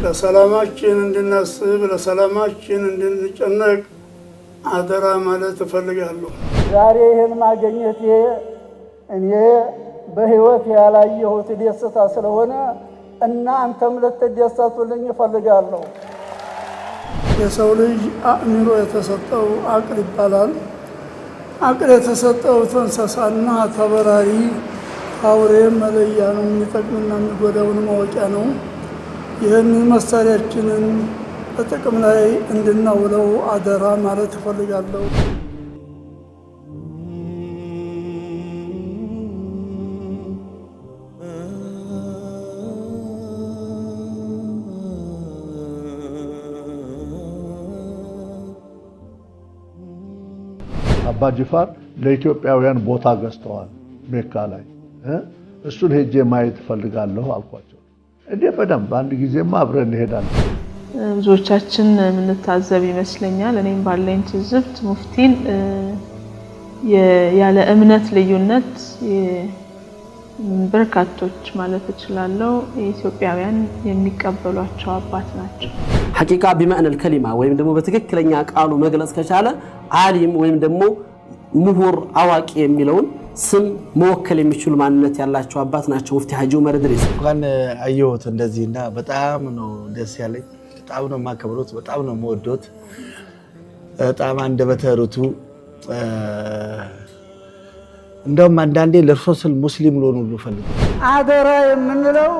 ለሰላማችን እንድናስብ ለሰላማችን እንድንጨነቅ አደራ ማለት እፈልጋለሁ። ዛሬ ይህን ማግኘቴ እኔ በህይወት ያላየሁት ደስታ ስለሆነ እናንተም ልትደሰቱልኝ እፈልጋለሁ። የሰው ልጅ አእምሮ የተሰጠው አቅል ይባላል። አቅል የተሰጠው ተንሰሳና ተበራሪ አውሬ መለያ ነው። የሚጠቅምና የሚጎዳውን ማወቂያ ነው። ይህን መሳሪያችንን በጥቅም ላይ እንድናውለው አደራ ማለት እፈልጋለሁ። አባ ጅፋር ለኢትዮጵያውያን ቦታ ገዝተዋል ሜካ ላይ። እሱን ሄጄ ማየት ፈልጋለሁ አልኳቸው። እንዴ በደንብ አንድ ጊዜማ አብረን እንሄዳለን። ብዙዎቻችን የምንታዘብ ይመስለኛል። እኔም ባለኝ ትዝብት ሙፍቲን ያለ እምነት ልዩነት በርካቶች ማለት እችላለሁ ኢትዮጵያውያን የሚቀበሏቸው አባት ናቸው። ሐቂቃ بمعنى الكلمه ወይም ደግሞ በትክክለኛ ቃሉ መግለጽ ከቻለ ዓሊም ወይም ደግሞ ምሁር አዋቂ የሚለውን ስም መወከል የሚችሉ ማንነት ያላቸው አባት ናቸው ሙፍቲ ሐጂ ዑመር ኢድሪስ። እንኳን አየሁት እንደዚህና በጣም ነው ደስ ያለኝ። በጣም ነው ማከብሮት፣ በጣም ነው መወዶት። በጣም አንደበተ ርቱዕ እንደውም አንዳንዴ ለርሶስል ሙስሊም ሆኖ ሁሉ ፈልገው አደራ የምንለው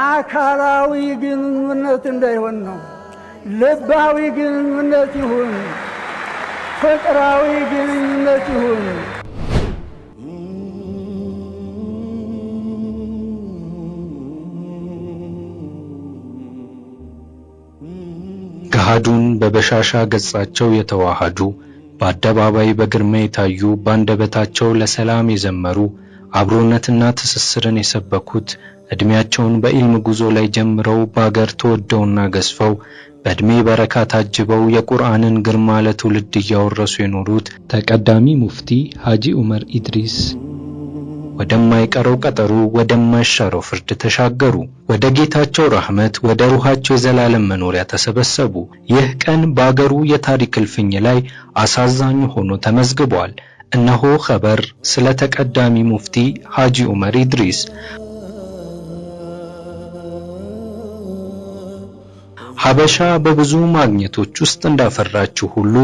አካላዊ ግንኙነት እንዳይሆን ነው። ልባዊ ግንኙነት ይሁን፣ ፍቅራዊ ግንኙነት ይሁን። ገሃዱን በበሻሻ ገጻቸው የተዋሃዱ በአደባባይ በግርማ የታዩ ባንደበታቸው ለሰላም የዘመሩ አብሮነትና ትስስርን የሰበኩት እድሜያቸውን በኢልም ጉዞ ላይ ጀምረው ባገር ተወደውና ገዝፈው በእድሜ በረካ ታጅበው የቁርአንን ግርማ ለትውልድ ያወረሱ የኖሩት ተቀዳሚ ሙፍቲ ሐጂ ዑመር ኢድሪስ ወደማይቀረው ቀጠሩ ወደማይሻረው ፍርድ ተሻገሩ። ወደ ጌታቸው ረህመት ወደ ሩሃቸው የዘላለም መኖሪያ ተሰበሰቡ። ይህ ቀን ባገሩ የታሪክ እልፍኝ ላይ አሳዛኝ ሆኖ ተመዝግቧል። እነሆ ኸበር ስለ ተቀዳሚ ሙፍቲ ሐጂ ዑመር ኢድሪስ። ሀበሻ በብዙ ማግኘቶች ውስጥ እንዳፈራችው ሁሉ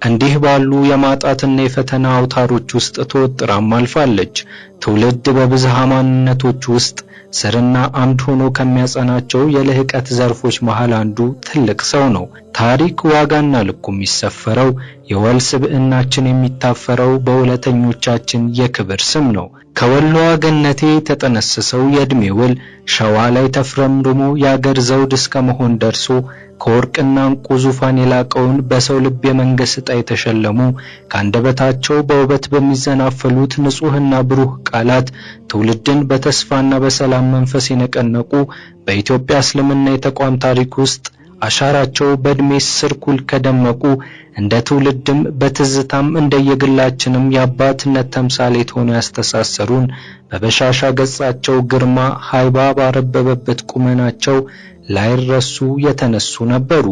እንዲህ ባሉ የማጣትና የፈተና አውታሮች ውስጥ ተወጥራም አልፋለች። ትውልድ በብዝሃ ማንነቶች ውስጥ ስርና አምድ ሆኖ ከሚያጸናቸው የልህቀት ዘርፎች መሃል አንዱ ትልቅ ሰው ነው። ታሪክ ዋጋና ልኩ የሚሰፈረው የወል ስብዕናችን የሚታፈረው በውለተኞቻችን የክብር ስም ነው። ከወሎዋ ገነቴ ተጠነስሰው የእድሜ ውል ሸዋ ላይ ተፍረምርሞ ያገር ዘውድ እስከ መሆን ደርሶ ከወርቅና እንቁ ዙፋን የላቀውን በሰው ልብ የመንገስ ዕጣ የተሸለሙ ከአንደበታቸው በውበት በሚዘናፈሉት ንጹህና ብሩህ ቃላት ትውልድን በተስፋና በሰላም መንፈስ የነቀነቁ በኢትዮጵያ እስልምና የተቋም ታሪክ ውስጥ አሻራቸው በእድሜ ስርኩል ከደመቁ እንደ ትውልድም በትዝታም እንደየግላችንም የአባትነት ተምሳሌት ሆነው ያስተሳሰሩን በበሻሻ ገጻቸው ግርማ ሃይባ ባረበበበት ቁመናቸው ላይረሱ የተነሱ ነበሩ።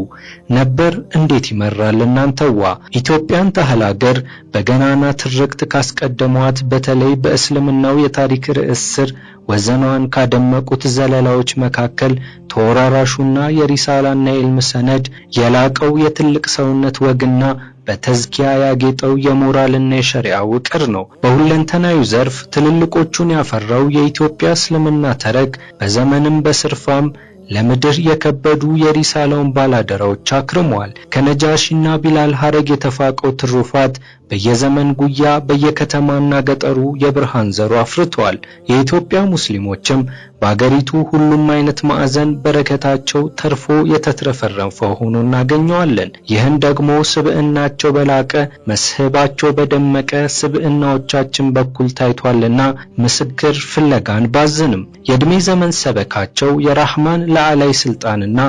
ነበር እንዴት ይመራል እናንተዋ ኢትዮጵያን ታህል ሀገር በገናና ትርክት ካስቀደሟት በተለይ በእስልምናው የታሪክ ርዕስ ስር ወዘኗን ካደመቁት ዘለላዎች መካከል ተወራራሹና የሪሳላና የዕልም ሰነድ የላቀው የትልቅ ሰውነት ወግና በተዝኪያ ያጌጠው የሞራልና የሸሪዓ ውቅር ነው። በሁለንተናዊ ዘርፍ ትልልቆቹን ያፈራው የኢትዮጵያ እስልምና ተረክ በዘመንም በስርፋም ለምድር የከበዱ የሪሳላውን ባላደራዎች አክርሟል። ከነጃሺና ቢላል ሐረግ የተፋቀው ትሩፋት በየዘመን ጉያ በየከተማና ገጠሩ የብርሃን ዘሩ አፍርቷል። የኢትዮጵያ ሙስሊሞችም በአገሪቱ ሁሉም አይነት ማዕዘን በረከታቸው ተርፎ የተትረፈረፈ ሆኖ እናገኘዋለን። ይህን ደግሞ ስብዕናቸው በላቀ መስህባቸው በደመቀ ስብዕናዎቻችን በኩል ታይቷልና ምስክር ፍለጋን ባዝንም የእድሜ ዘመን ሰበካቸው የራህማን ለዓላይ ስልጣንና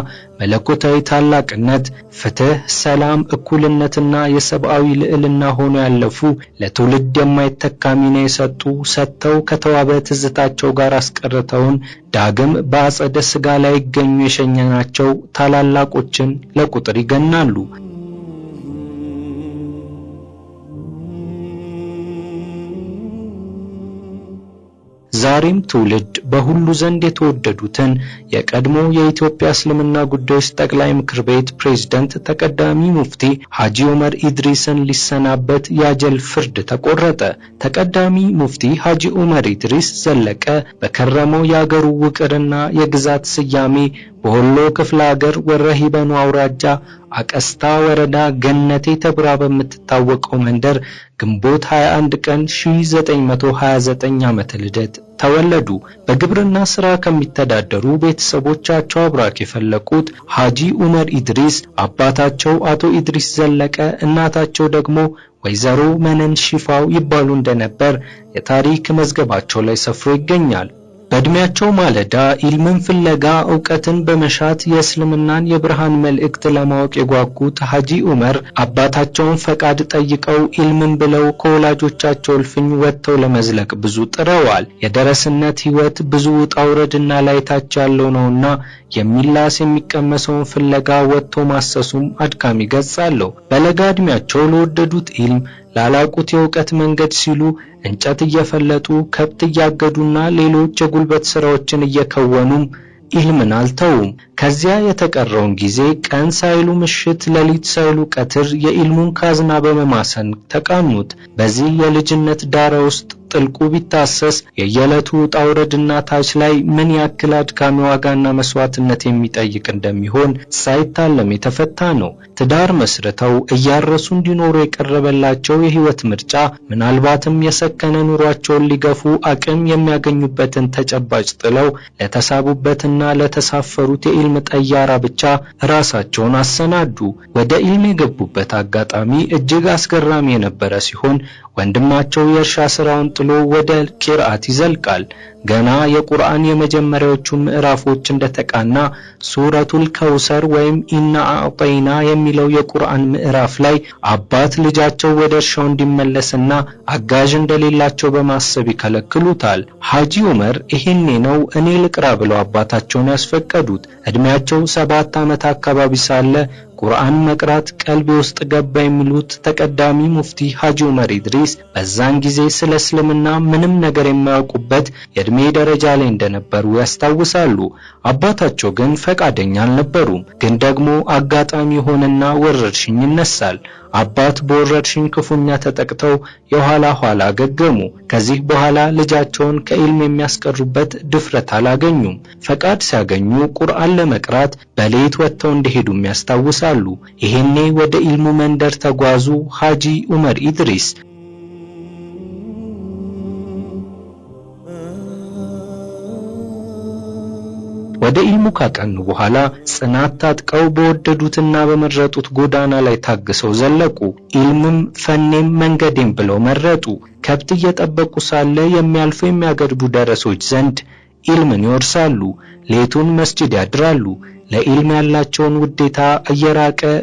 መለኮታዊ ታላቅነት፣ ፍትህ፣ ሰላም፣ እኩልነትና የሰብአዊ ልዕልና ሆኖ ያለፉ ለትውልድ የማይተካ ሚና የሰጡ ሰጥተው ከተዋበ ትዝታቸው ጋር አስቀርተውን ዳግም በአጸደ ሥጋ ላይ ይገኙ የሸኘናቸው ታላላቆችን ለቁጥር ይገናሉ። ዛሬም ትውልድ በሁሉ ዘንድ የተወደዱትን የቀድሞ የኢትዮጵያ እስልምና ጉዳዮች ጠቅላይ ምክር ቤት ፕሬዝዳንት ተቀዳሚ ሙፍቲ ሐጂ ዑመር ኢድሪስን ሊሰናበት ያጀል ፍርድ ተቆረጠ። ተቀዳሚ ሙፍቲ ሐጂ ዑመር ኢድሪስ ዘለቀ በከረመው የአገሩ ውቅርና የግዛት ስያሜ በወሎ ክፍለ ሀገር ወረሂበኑ አውራጃ አቀስታ ወረዳ ገነቴ ተብራ በምትታወቀው መንደር ግንቦት 21 ቀን 1929 ዓመተ ልደት ተወለዱ። በግብርና ሥራ ከሚተዳደሩ ቤተሰቦቻቸው አብራክ የፈለቁት ሐጂ ዑመር ኢድሪስ አባታቸው አቶ ኢድሪስ ዘለቀ፣ እናታቸው ደግሞ ወይዘሮ መነን ሽፋው ይባሉ እንደነበር የታሪክ መዝገባቸው ላይ ሰፍሮ ይገኛል። በእድሜያቸው ማለዳ ኢልምን ፍለጋ ዕውቀትን በመሻት የእስልምናን የብርሃን መልእክት ለማወቅ የጓጉት ሐጂ ዑመር አባታቸውን ፈቃድ ጠይቀው ኢልምን ብለው ከወላጆቻቸው እልፍኝ ወጥተው ለመዝለቅ ብዙ ጥረዋል። የደረስነት ሕይወት ብዙ ውጣ ውረድና ላይታች ያለው ነውና የሚላስ የሚቀመሰውን ፍለጋ ወጥቶ ማሰሱም አድካሚ ገጽ አለው። በለጋ እድሜያቸው ለወደዱት ኢልም ላላቁት የዕውቀት መንገድ ሲሉ እንጨት እየፈለጡ ከብት እያገዱና ሌሎች የጉልበት ሥራዎችን እየከወኑም ኢልምን አልተውም። ከዚያ የተቀረውን ጊዜ ቀን ሳይሉ ምሽት፣ ሌሊት ሳይሉ ቀትር የኢልሙን ካዝና በመማሰን ተቃኑት። በዚህ የልጅነት ዳራ ውስጥ ጥልቁ ቢታሰስ የየዕለቱ ውጣ ውረድና ታች ላይ ምን ያክል አድካሚ ዋጋና መስዋዕትነት የሚጠይቅ እንደሚሆን ሳይታለም የተፈታ ነው። ትዳር መስርተው እያረሱ እንዲኖሩ የቀረበላቸው የህይወት ምርጫ ምናልባትም የሰከነ ኑሯቸውን ሊገፉ አቅም የሚያገኙበትን ተጨባጭ ጥለው ለተሳቡበትና ለተሳፈሩት የኢልም ጠያራ ብቻ ራሳቸውን አሰናዱ። ወደ ኢልም የገቡበት አጋጣሚ እጅግ አስገራሚ የነበረ ሲሆን ወንድማቸው የእርሻ ስራውን ጥሎ ወደ ቂርአት ይዘልቃል። ገና የቁርአን የመጀመሪያዎቹ ምዕራፎች እንደተቃና ሱረቱል ከውሰር ወይም ኢና አዕጠይና የሚለው የቁርአን ምዕራፍ ላይ አባት ልጃቸው ወደ እርሻው እንዲመለስና አጋዥ እንደሌላቸው በማሰብ ይከለክሉታል። ሐጂ ዑመር ይሄኔ ነው እኔ ልቅራ ብለው አባታቸውን ያስፈቀዱት። እድሜያቸው 7 ዓመት አካባቢ ሳለ ቁርአን መቅራት ቀልቤ ውስጥ ገባ የሚሉት ተቀዳሚ ሙፍቲ ሐጂ ዑመር ኢድሪስ በዛን ጊዜ ስለ እስልምና ምንም ነገር የማያውቁበት የእድሜ ደረጃ ላይ እንደነበሩ ያስታውሳሉ። አባታቸው ግን ፈቃደኛ አልነበሩም። ግን ደግሞ አጋጣሚ ሆነና ወረርሽኝ ይነሳል። አባት በወረርሽኝ ክፉኛ ተጠቅተው የኋላ ኋላ ገገሙ። ከዚህ በኋላ ልጃቸውን ከኢልም የሚያስቀሩበት ድፍረት አላገኙም። ፈቃድ ሲያገኙ ቁርአን ለመቅራት በሌት ወጥተው እንደሄዱም ያስታውሳሉ። ይሄኔ ወደ ኢልሙ መንደር ተጓዙ ሐጂ ዑመር ኢድሪስ። ወደ ኢልሙ ካቀኑ በኋላ ጽናት ታጥቀው በወደዱትና በመረጡት ጎዳና ላይ ታግሰው ዘለቁ። ኢልምም ፈኔም መንገዴም ብለው መረጡ። ከብት እየጠበቁ ሳለ የሚያልፉ የሚያገድቡ ደረሶች ዘንድ ኢልምን ይወርሳሉ። ሌቱን መስጂድ ያድራሉ። ለኢልም ያላቸውን ውዴታ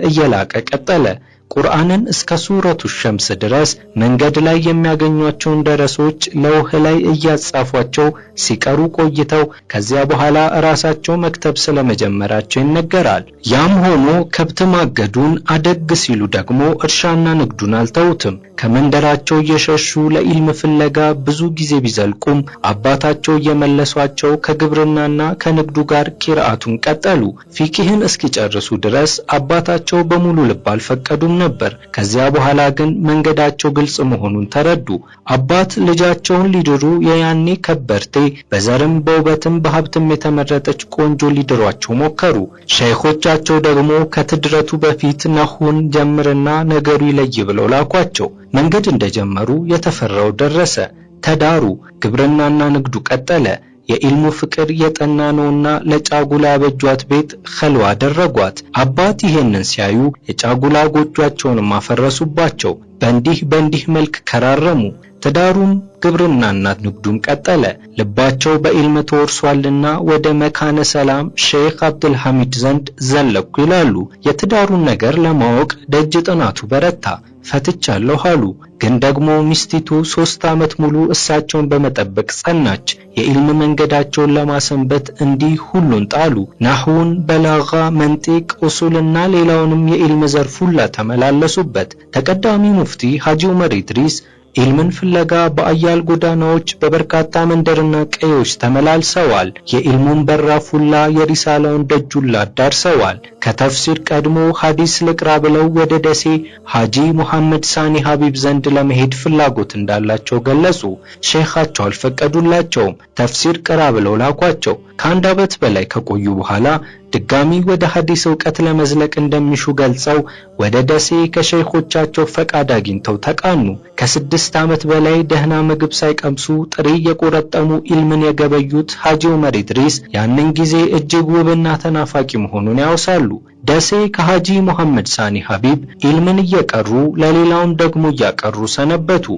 እየላቀ ቀጠለ። ቁርአንን እስከ ሱረቱ ሸምስ ድረስ መንገድ ላይ የሚያገኟቸውን ደረሶች ለውህ ላይ እያጻፏቸው ሲቀሩ ቆይተው ከዚያ በኋላ ራሳቸው መክተብ ስለመጀመራቸው ይነገራል። ያም ሆኖ ከብት ማገዱን አደግ ሲሉ ደግሞ እርሻና ንግዱን አልተውትም። ከመንደራቸው እየሸሹ ለኢልም ፍለጋ ብዙ ጊዜ ቢዘልቁም አባታቸው እየመለሷቸው ከግብርናና ከንግዱ ጋር ቂርአቱን ቀጠሉ። ፊቅህን እስኪጨርሱ ድረስ አባታቸው በሙሉ ልብ አልፈቀዱም ነበር። ከዚያ በኋላ ግን መንገዳቸው ግልጽ መሆኑን ተረዱ። አባት ልጃቸውን ሊድሩ የያኔ ከበርቴ በዘርም በውበትም በሀብትም የተመረጠች ቆንጆ ሊድሯቸው ሞከሩ። ሸይኾቻቸው ደግሞ ከትድረቱ በፊት ነሁን ጀምርና ነገሩ ይለይ ብለው ላኳቸው። መንገድ እንደጀመሩ የተፈራው ደረሰ። ተዳሩ። ግብርናና ንግዱ ቀጠለ። የኢልሙ ፍቅር የጠና ነውና ለጫጉላ ያበጇት ቤት ኸልዋ አደረጓት። አባት ይሄንን ሲያዩ የጫጉላ ጎጆአቸውን ማፈረሱባቸው። በእንዲህ መልክ ከራረሙ። ትዳሩም ግብርናና ንግዱም ቀጠለ። ልባቸው በኢልም ተወርሷልና ወደ መካነ ሰላም ሼክ አብዱል ሐሚድ ዘንድ ዘለኩ ይላሉ። የትዳሩን ነገር ለማወቅ ደጅ ጥናቱ በረታ። ፈትቻለሁ አሉ። ግን ደግሞ ሚስቲቱ 3 ዓመት ሙሉ እሳቸውን በመጠበቅ ጸናች። የኢልም መንገዳቸውን ለማሰንበት እንዲህ ሁሉን ጣሉ። ናህውን፣ በላጋ፣ መንጢቅ፣ ኡሱልና ሌላውንም የኢልም ዘርፍ ሁላ ተመላለሱበት። ተቀዳሚ ሙፍቲ ሐጂ ዑመር ኢድሪስ ኢልምን ፍለጋ በአያል ጎዳናዎች በበርካታ መንደርና ቀዮች ተመላልሰዋል። የኢልሙን በራፍ ሁላ የሪሳላውን ደጁላ ዳርሰዋል። ከተፍሲር ቀድሞ ሐዲስ ልቅራ ብለው ወደ ደሴ ሐጂ ሙሐመድ ሳኒ ሐቢብ ዘንድ ለመሄድ ፍላጎት እንዳላቸው ገለጹ። ሼኻቸው አልፈቀዱላቸውም። ተፍሲር ቅራ ብለው ላኳቸው። ከአንድ ዓመት በላይ ከቆዩ በኋላ ድጋሚ ወደ ሐዲስ ዕውቀት ለመዝለቅ እንደሚሹ ገልጸው ወደ ደሴ ከሼኾቻቸው ፈቃድ አግኝተው ተቃኑ። ከ6 ዓመት በላይ ደህና ምግብ ሳይቀምሱ ጥሬ የቆረጠሙ ኢልምን የገበዩት ሐጂ ዑመር ኢድሪስ ያንን ጊዜ እጅግ ውብና ተናፋቂ መሆኑን ያወሳሉ። ደሴ ከሐጂ ሙሐመድ ሳኒ ሐቢብ ኢልምን እየቀሩ ለሌላውም ደግሞ እያቀሩ ሰነበቱ።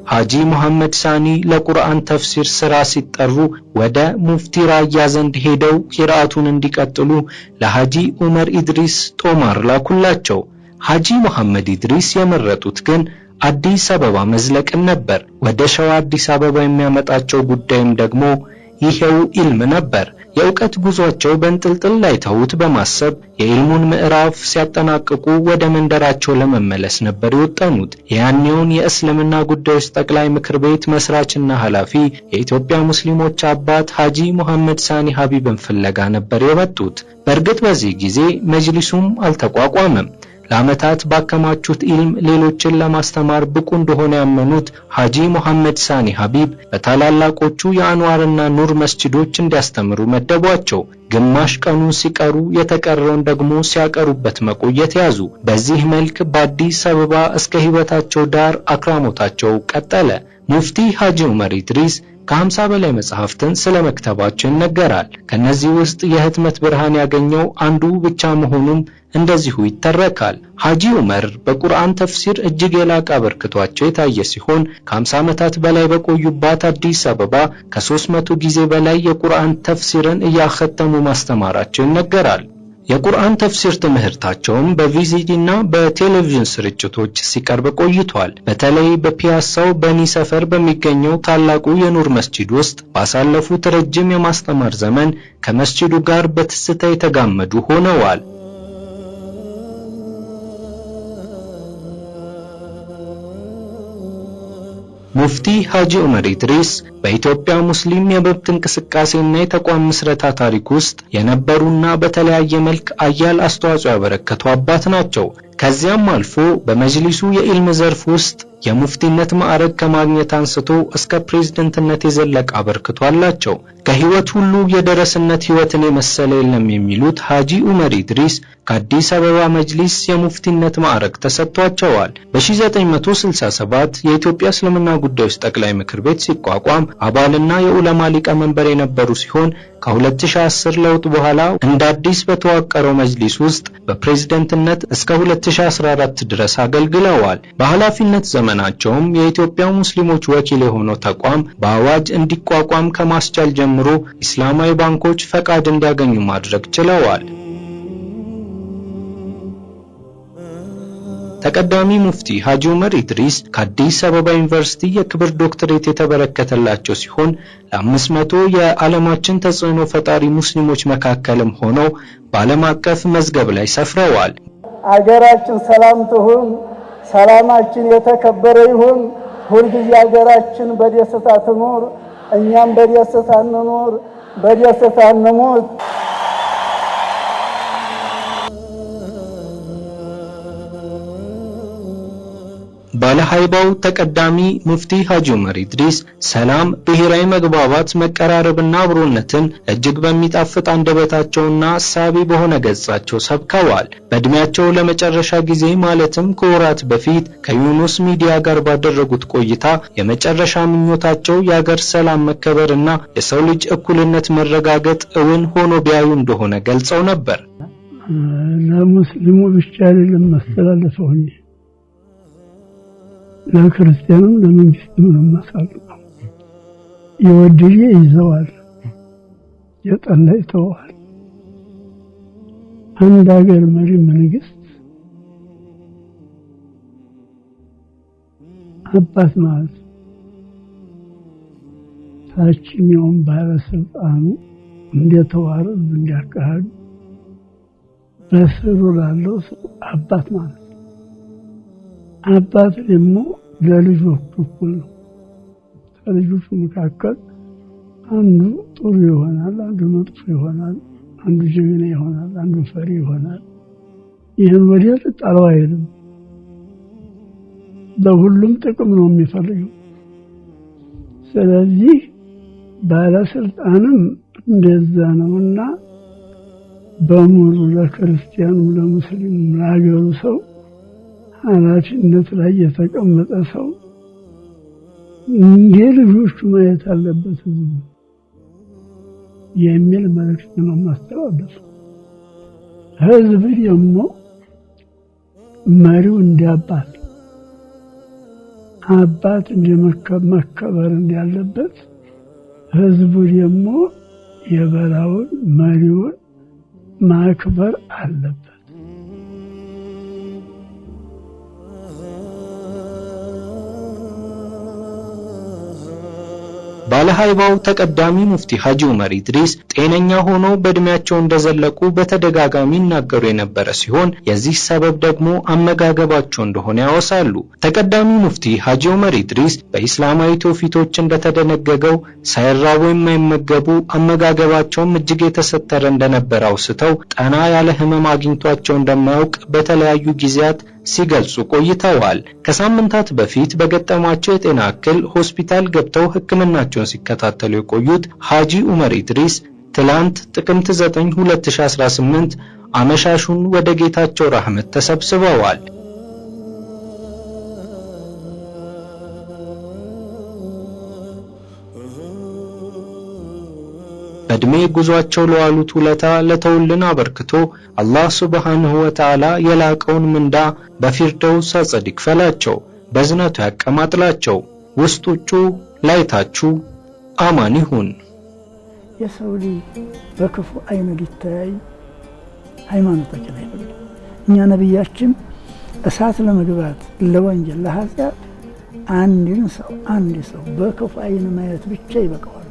ሐጂ ሙሐመድ ሳኒ ለቁርአን ተፍሲር ሥራ ሲጠሩ ወደ ሙፍቲ ራያ ዘንድ ሄደው ቂራአቱን እንዲቀጥሉ ለሐጂ ዑመር ኢድሪስ ጦማር ላኩላቸው። ሐጂ ሙሐመድ ኢድሪስ የመረጡት ግን አዲስ አበባ መዝለቅን ነበር። ወደ ሸዋ አዲስ አበባ የሚያመጣቸው ጉዳይም ደግሞ ይሄው ኢልም ነበር። የእውቀት ጉዟቸው በእንጥልጥል ላይ ተውት በማሰብ የኢልሙን ምዕራፍ ሲያጠናቅቁ ወደ መንደራቸው ለመመለስ ነበር የወጠኑት። ያኔውን የእስልምና ጉዳዮች ጠቅላይ ምክር ቤት መስራችና ኃላፊ የኢትዮጵያ ሙስሊሞች አባት ሐጂ ሙሐመድ ሳኒ ሐቢብን ፍለጋ ነበር የወጡት። በእርግጥ በዚህ ጊዜ መጅሊሱም አልተቋቋመም። ለዓመታት ባከማቹት ኢልም ሌሎችን ለማስተማር ብቁ እንደሆነ ያመኑት ሐጂ ሙሐመድ ሳኒ ሐቢብ በታላላቆቹ የአንዋርና ኑር መስጂዶች እንዲያስተምሩ መደቧቸው። ግማሽ ቀኑን ሲቀሩ የተቀረውን ደግሞ ሲያቀሩበት መቆየት ያዙ። በዚህ መልክ በአዲስ አበባ እስከ ሕይወታቸው ዳር አክራሞታቸው ቀጠለ። ሙፍቲ ሐጂ ዑመር ኢድሪስ ከ50 በላይ መጽሐፍትን ስለመክተባቸው ይነገራል። ከነዚህ ውስጥ የህትመት ብርሃን ያገኘው አንዱ ብቻ መሆኑም እንደዚሁ ይተረካል። ሐጂ ዑመር በቁርአን ተፍሲር እጅግ የላቀ አበርክቷቸው የታየ ሲሆን ከ50 ዓመታት በላይ በቆዩባት አዲስ አበባ ከ300 ጊዜ በላይ የቁርአን ተፍሲርን እያከተሙ ማስተማራቸው ይነገራል። የቁርአን ተፍሲር ትምህርታቸውም በቪሲዲና በቴሌቪዥን ስርጭቶች ሲቀርብ ቆይቷል። በተለይ በፒያሳው በኒ ሰፈር በሚገኘው ታላቁ የኑር መስጂድ ውስጥ ባሳለፉት ረጅም የማስተማር ዘመን ከመስጂዱ ጋር በትስታ የተጋመዱ ሆነዋል። ሙፍቲ ሐጂ ዑመር ኢድሪስ በኢትዮጵያ ሙስሊም የመብት እንቅስቃሴና የተቋም ምስረታ ታሪክ ውስጥ የነበሩና በተለያየ መልክ አያል አስተዋጽኦ ያበረከቱ አባት ናቸው። ከዚያም አልፎ በመጅሊሱ የኢልም ዘርፍ ውስጥ የሙፍቲነት ማዕረግ ከማግኘት አንስቶ እስከ ፕሬዝዳንትነት የዘለቀ አበርክቶ አላቸው። ከህይወት ሁሉ የደረስነት ህይወትን የመሰለ የለም የሚሉት ሐጂ ዑመር ኢድሪስ ከአዲስ አበባ መጅሊስ የሙፍቲነት ማዕረግ ተሰጥቷቸዋል። በ1967 የኢትዮጵያ እስልምና ጉዳዮች ጠቅላይ ምክር ቤት ሲቋቋም አባልና የዑለማ ሊቀመንበር የነበሩ ሲሆን ከ2010 ለውጥ በኋላ እንደ አዲስ በተዋቀረው መጅሊስ ውስጥ በፕሬዝዳንትነት እስከ 2014 ድረስ አገልግለዋል። በኃላፊነት ዘመናቸውም የኢትዮጵያ ሙስሊሞች ወኪል የሆነው ተቋም በአዋጅ እንዲቋቋም ከማስቻል ጀምሮ እስላማዊ ባንኮች ፈቃድ እንዲያገኙ ማድረግ ችለዋል። ተቀዳሚ ሙፍቲ ሐጂ ዑመር ኢድሪስ ከአዲስ አበባ ዩኒቨርሲቲ የክብር ዶክተሬት የተበረከተላቸው ሲሆን ለ500 የዓለማችን ተጽዕኖ ፈጣሪ ሙስሊሞች መካከልም ሆነው በዓለም አቀፍ መዝገብ ላይ ሰፍረዋል። አገራችን ሰላም ትሁን፣ ሰላማችን የተከበረ ይሁን። ሁልጊዜ አገራችን በደስታ ትኑር፣ እኛም በደስታ እንኑር፣ በደስታ እንሙት። ባለሃይባው ተቀዳሚ ሙፍቲ ሐጂ ዑመር ኢድሪስ ሰላም፣ ብሔራዊ መግባባት፣ መቀራረብና አብሮነትን እጅግ በሚጣፍጥ አንደበታቸውና ሳቢ በሆነ ገጻቸው ሰብከዋል። በእድሜያቸው ለመጨረሻ ጊዜ ማለትም ከወራት በፊት ከዩኑስ ሚዲያ ጋር ባደረጉት ቆይታ የመጨረሻ ምኞታቸው የሀገር ሰላም መከበርና የሰው ልጅ እኩልነት መረጋገጥ እውን ሆኖ ቢያዩ እንደሆነ ገልጸው ነበር። ለሙስሊሙ ብቻ አይደለም ማስተላለፈው ለክርስቲያኑም ለመንግስትም ነው ማሳልፈው። የወደየ ይዘዋል፣ የጠላ ይተዋል። አንድ ሀገር መሪ መንግስት አባት ማለት ታችኛውን ባለስልጣኑ እንደተዋረድ እንዲያካሂዱ በስሩ ላለው አባት ማለት አባት ደግሞ ለልጆቹ እኩል ነው። ከልጆቹ መካከል አንዱ ጥሩ ይሆናል፣ አንዱ መጥፎ ይሆናል፣ አንዱ ጀግና ይሆናል፣ አንዱ ፈሪ ይሆናል። ይህን ወዲያ ተጣለው አይልም። ለሁሉም ጥቅም ነው የሚፈልገው። ስለዚህ ባለስልጣንም እንደዛ ነውና በሙሉ ለክርስቲያኑ ለሙስሊሙ ለሀገሩ ሰው ኃላፊነት ላይ የተቀመጠ ሰው እንደ ልጆቹ ማየት አለበት የሚል መልእክት ነው ማስተላለፍ። ህዝብ ደግሞ መሪው እንዲያባት አባት እንደመከበር እንዳለበት ህዝቡ ደግሞ የበላውን መሪውን ማክበር አለበት። ባለሃይባው ተቀዳሚ ሙፍቲ ሐጂ ዑመር ኢድሪስ ጤነኛ ሆኖ በእድሜያቸው እንደዘለቁ በተደጋጋሚ ይናገሩ የነበረ ሲሆን የዚህ ሰበብ ደግሞ አመጋገባቸው እንደሆነ ያወሳሉ። ተቀዳሚ ሙፍቲ ሐጂ ዑመር ኢድሪስ በእስላማዊ ትውፊቶች እንደተደነገገው ሳይራቡ የማይመገቡ አመጋገባቸውም እጅግ የተሰተረ እንደነበረ አውስተው ጠና ያለ ህመም አግኝቷቸው እንደማያውቅ በተለያዩ ጊዜያት ሲገልጹ ቆይተዋል። ከሳምንታት በፊት በገጠማቸው የጤና እክል ሆስፒታል ገብተው ህክምናቸውን ሲከታተሉ የቆዩት ሐጂ ዑመር ኢድሪስ ትላንት ጥቅምት 9 2018 አመሻሹን ወደ ጌታቸው ረህመት ተሰብስበዋል። በእድሜ ጉዟቸው ለዋሉት ውለታ ለተውልን አበርክቶ አላህ ሱብሓነሁ ወተዓላ የላቀውን ምንዳ በፊርደውስ አጸድ ይክፈላቸው፣ በዝነቱ ያቀማጥላቸው፣ ውስጥ ውጩ ላይታችሁ አማን ይሁን። የሰው ልጅ በክፉ አይን ሊታይ ሃይማኖታችን አይፈቅድም። እኛ ነብያችን እሳት ለመግባት ለወንጀል ለኃጢአት አንድ ሰው በክፉ አይን ማየት ብቻ ይበቃዋል።